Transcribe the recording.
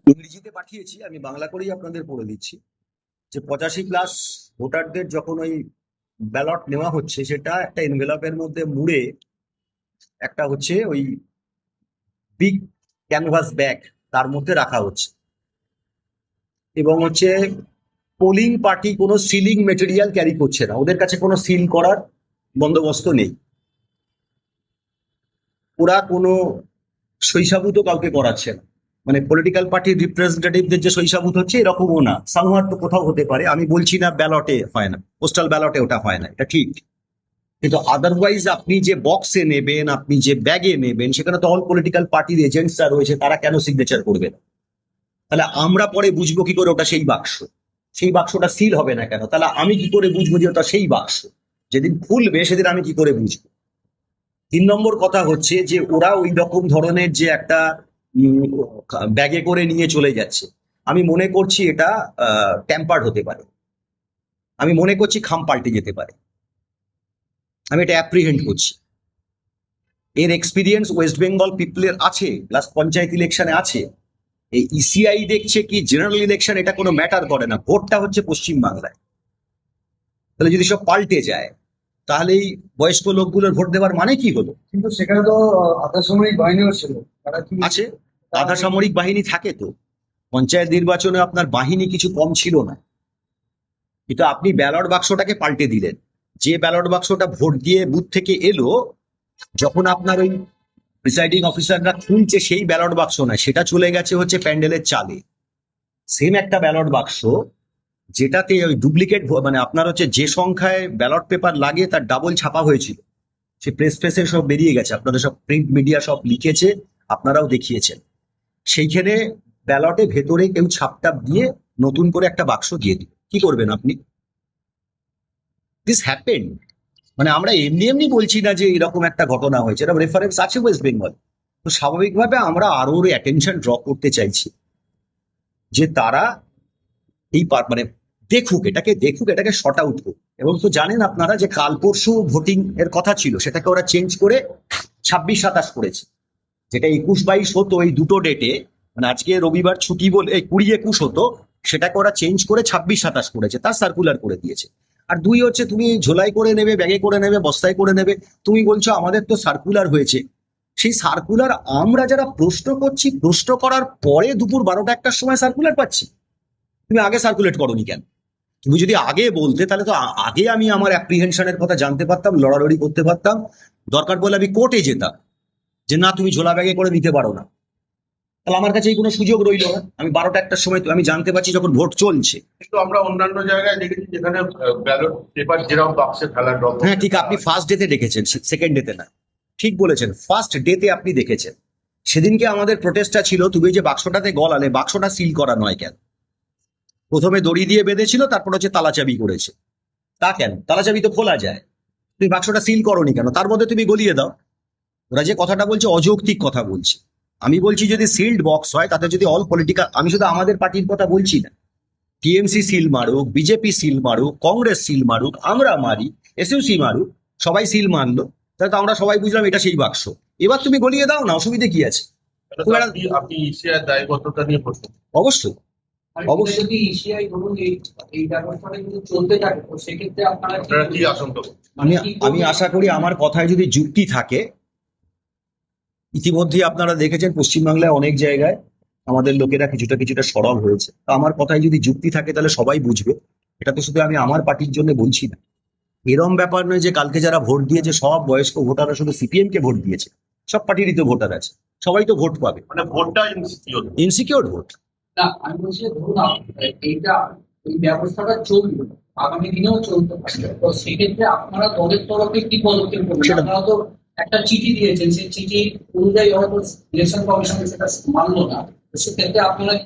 ইংরেজিতে পাঠিয়েছি, আমি বাংলা করেই আপনাদের পড়ে দিচ্ছি। যে 85+ ভোটারদের যখন ওই ব্যালট নেওয়া হচ্ছে, সেটা একটা এনভেলপের মধ্যে মুড়ে একটা হচ্ছে ওই বিগ ক্যানভাস ব্যাগ, তার মধ্যে রাখা হচ্ছে। এবং হচ্ছে পোলিং পার্টি কোনো সিলিং মেটেরিয়াল ক্যারি করছে না, ওদের কাছে কোনো সিল করার বন্দোবস্ত নেই। ওরা কোনো সহিসাভূত কাউকে করাচ্ছে না, মানে পলিটিক্যাল পার্টির রিপ্রেজেন্টেটিভদের যে সহিসাভূত হচ্ছে এরকমও না, সামহার তো কোথাও হতে পারে। আমি বলছি না ব্যালটে হয় না, পোস্টাল ব্যালটে ওটা হয় না, এটা ঠিক। কিন্তু আদারওয়াইজ আপনি যে বক্সে নেবেন, আপনি যে ব্যাগে নেবেন, সেখানে তো অল পলিটিক্যাল পার্টির এজেন্টসরা রয়েছে, তারা কেন সিগনেচার করবে না? তাহলে আমরা পরে বুঝবো কি করে ওটা সেই বাক্স? সেই বাক্সটা সিল হবে না কেন? তাহলে আমি কি করে বুঝবো যে ওটা সেই বাক্স? যেদিন খুলবে সেদিন আমি কি করে বুঝবো? 3 নম্বর কথা হচ্ছে যে ওরা ওই রকম ধরনের যে একটা ব্যাগে করে নিয়ে চলে যাচ্ছে, আমি মনে করছি এটা ট্যাম্পার্ড হতে পারে, আমি মনে করছি খাম পাল্টে যেতে পারে, আমি এটা অ্যাপ্রিহেন্ড করছি। এর এক্সপিরিয়েন্স ওয়েস্ট বেঙ্গল পিপলের আছে, প্লাস পঞ্চায়েত ইলেকশনে আছে। এই ইসিআই দেখছে কি জেনারেল ইলেকশন এটা কোনো ম্যাটার করে না, ভোটটা হচ্ছে পশ্চিম বাংলায়। তাহলে যদি সব পাল্টে যায়, তাহলে এই বয়স্ক লোকগুলোর ভোট দেওয়ার মানে কি হলো? কিন্তু সেখানে তো আধা সামরিক বাহিনীও ছিল, তারা কি আছে, আধা সামরিক বাহিনী থাকে তো। পঞ্চায়েত নির্বাচনে আপনার বাহিনী কিছু কম ছিল না, কিন্তু আপনি ব্যালট বাক্সটাকে পাল্টে দিলেন। যে ব্যালট বাক্সটা ভোট দিয়ে বুথ থেকে এলো, যখন আপনার ওই প্রিসাইডিং অফিসাররা খুলছে, সেই ব্যালট বাক্স না, সেটা চলে গেছে হচ্ছে প্যান্ডেলের চালে। সেম একটা ব্যালট বাক্স, যেটাতে ওই ডুপ্লিকেট মানে আপনার হচ্ছে যে সংখ্যায় ব্যালট পেপার লাগে তার ডাবল ছাপা হয়েছিল, সে প্রেস ফেসে সব বেরিয়ে গেছে, আপনাদের সব প্রিন্ট মিডিয়া সব লিখেছে, আপনারাও দেখিয়েছেন। সেইখানে ব্যালটে ভেতরে কেউ ছাপটাপ দিয়ে নতুন করে একটা বাক্স দিয়ে দিল, কি করবেন আপনি? This happened. মানে আমরা এমনি এমনি বলছি না যে এরকম একটা ঘটনা হয়েছে, এরকম রেফারেন্স আছে ওয়েস্ট বেঙ্গল। তো স্বাভাবিকভাবে আমরা আরো অ্যাটেনশন ড্র করতে চাইছি যে তারা এই মানে দেখুক, এটাকে শর্ট আউট করুক। এবং তো জানেন আপনারা যে কাল পরশু ভোটিং এর কথা ছিল, সেটাকে ওরা চেঞ্জ করে 26-27 করেছে। যেটা 21-22 হতো এই দুটো ডেটে, মানে আজকে রবিবার ছুটি বলে এই 20-21 হতো, সেটাকে ওরা চেঞ্জ করে 26-27 করেছে, তার সার্কুলার করে দিয়েছে। আর দুই হচ্ছে, তুমি ঝোলাই করে নেবে, ব্যাগে করে নেবে, বস্তায় করে নেবে, তুমি বলছো আমাদের তো সার্কুলার হয়েছে। সেই সার্কুলার আমরা যারা প্রশ্ন করছি, প্রশ্ন করার পরে দুপুর 12টা-1টার সময় সার্কুলার পাচ্ছি। তুমি আগে সার্কুলেট করোনি কেন? তুমি যদি আগে বলতে, তাহলে তো আগে আমি আমার অ্যাপ্রিহেনশনের কথা জানতে পারতাম, লড়ালড়ি করতে পারতাম, দরকার পড়লে আমি কোর্টে যেতাম যে না তুমি ঝোলা ব্যাগে করে নিতে পারো না। তাহলে আমার কাছে এই কোনো সুযোগ রইলো না। আমি 12টা-1টার সময় তো আমি জানতে পারছি যখন ভোট চলছে। কিন্তু আমরা অন্যান্য জায়গায় দেখেছি যেখানে ব্যালট পেপার যেরকম বাক্সে ফেলার হ্যাঁ ঠিক, আপনি ফার্স্ট ডেতে দেখেছেন, সেকেন্ড ডেতে না। ঠিক বলেছেন, ফার্স্ট ডেতে আপনি দেখেছেন। সেদিনকে আমাদের প্রোটেস্টটা ছিল, তুমি যে বাক্সটাতে গলালে, বাক্সটা সিল করা নয় কেন? প্রথমে দড়ি দিয়ে বেঁধেছিল, তারপর হচ্ছে তালাচাবি করেছে। তা কেন? তালাচাবি তো খোলা যায়। তুমি বাক্সটা সিল করোনি কেন? তার মধ্যে তুমি গলিয়ে দাও। ওরা যে কথাটা বলছে অযৌক্তিক কথা বলছে। আমি বলছি যদি সিল্ড বক্স হয়, তাতে যদি অল পলিটিক্যাল, আমি শুধু আমাদের পার্টির কথা বলছি না, টিএমসি সিল মারুক, বিজেপি সিল মারুক, কংগ্রেস সিল মারুক, আমরা মারি, এসইউসি মারুক, সবাই সিল মারলো, তাহলে তো আমরা সবাই বুঝলাম এটা সেই বাক্স। এবার তুমি গলিয়ে দাও না, অসুবিধে কি আছে? আপনি ইসিআর দায়বদ্ধতা নিয়ে প্রশ্ন। অবশ্যই, আর অবশ্যই। যদি ইসিআই ধরুন এই ব্যবস্থাটা যদি চলতে থাকে, তো সেক্ষেত্রে আপনারা আপনারা কি আশঙ্কা করছেন? আমি আমি আশা করি আমার কথায় যদি যুক্তি থাকে, ইতিমধ্যে আপনারা দেখেছেন পশ্চিমবাংলায় অনেক জায়গায় আমাদের লোকেরা কিছুটা কিছুটা সরব হয়েছে। তো আমার কথায় যদি যুক্তি থাকে, তাহলে সবাই বুঝবে। এটা তো শুধু আমি আমার পার্টির জন্য বলছি না। এরম ব্যাপার নয় যে কালকে যারা ভোট দিয়েছে সব বয়স্ক ভোটাররা শুধু সিপিএম কে ভোট দিয়েছে, সব পার্টিরই তো ভোটার আছে, সবাই তো ভোট পাবে। মানে ভোটটা ইনসিকিউর। Insecure vote. না, আমি বলছি ধরুন এইটা এই ব্যবস্থাটা চলবে, আগামী দিনেও চলতে পারে, তো সেক্ষেত্রে আপনারা দলের তরফে কি পদক্ষেপ করবেন? সেটা আপনারা তো একটা চিঠি দিয়েছেন, সেই চিঠি অনুযায়ী হয়তো ইলেকশন কমিশন সেটা মানলো না, তো সেক্ষেত্রে আপনারা